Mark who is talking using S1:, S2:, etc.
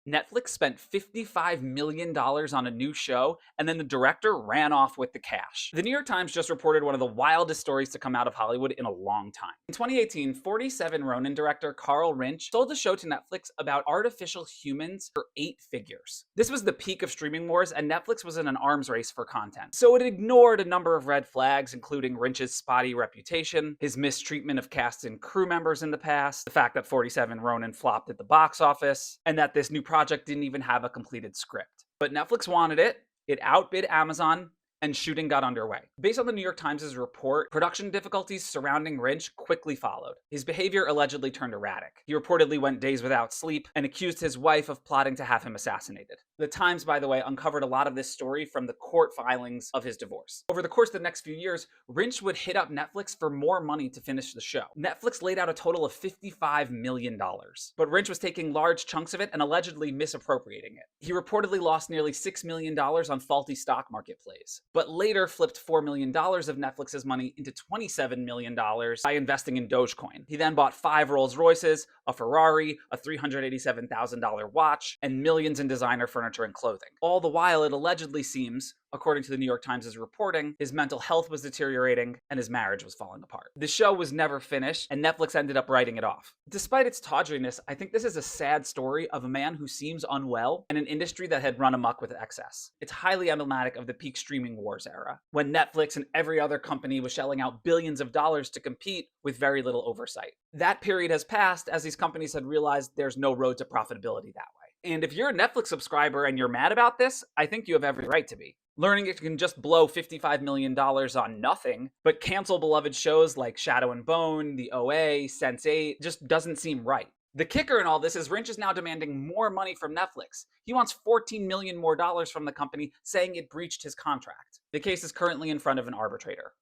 S1: Netflix spent $55 million on a new show, and then the director ran off with the cash. The New York Times just reported one of the wildest stories to come out of Hollywood in a long time. In 2018, 47 Ronin director Carl Rinch sold a show to Netflix about artificial humans for 8 figures. This was the peak of streaming wars, and Netflix was in an arms race for content. So it ignored a number of red flags, including Rinch's spotty reputation, his mistreatment of cast and crew members in the past, the fact that 47 Ronin flopped at the box office, and that this new project didn't even have a completed script. But Netflix wanted it, it outbid Amazon, and shooting got underway. Based on the New York Times' report, production difficulties surrounding Rinch quickly followed. His behavior allegedly turned erratic. He reportedly went days without sleep and accused his wife of plotting to have him assassinated. The Times, by the way, uncovered a lot of this story from the court filings of his divorce. Over the course of the next few years, Rinch would hit up Netflix for more money to finish the show. Netflix laid out a total of $55 million, but Rinch was taking large chunks of it and allegedly misappropriating it. He reportedly lost nearly $6 million on faulty stock market plays, but later flipped $4 million of Netflix's money into $27 million by investing in Dogecoin. He then bought 5 Rolls Royces, a Ferrari, a $387,000 watch, and millions in designer furniture and clothing. All the while, it allegedly seems, according to the New York Times' reporting, his mental health was deteriorating and his marriage was falling apart. The show was never finished, and Netflix ended up writing it off. Despite its tawdriness, I think this is a sad story of a man who seems unwell in an industry that had run amok with excess. It's highly emblematic of the peak streaming wars era, when Netflix and every other company was shelling out billions of dollars to compete with very little oversight. That period has passed as these companies had realized there's no road to profitability that way. And if you're a Netflix subscriber and you're mad about this, I think you have every right to be. Learning it can just blow $55 million on nothing, but cancel beloved shows like Shadow and Bone, The OA, Sense8, just doesn't seem right. The kicker in all this is Rinch is now demanding more money from Netflix. He wants $14 million more from the company, saying it breached his contract. The case is currently in front of an arbitrator.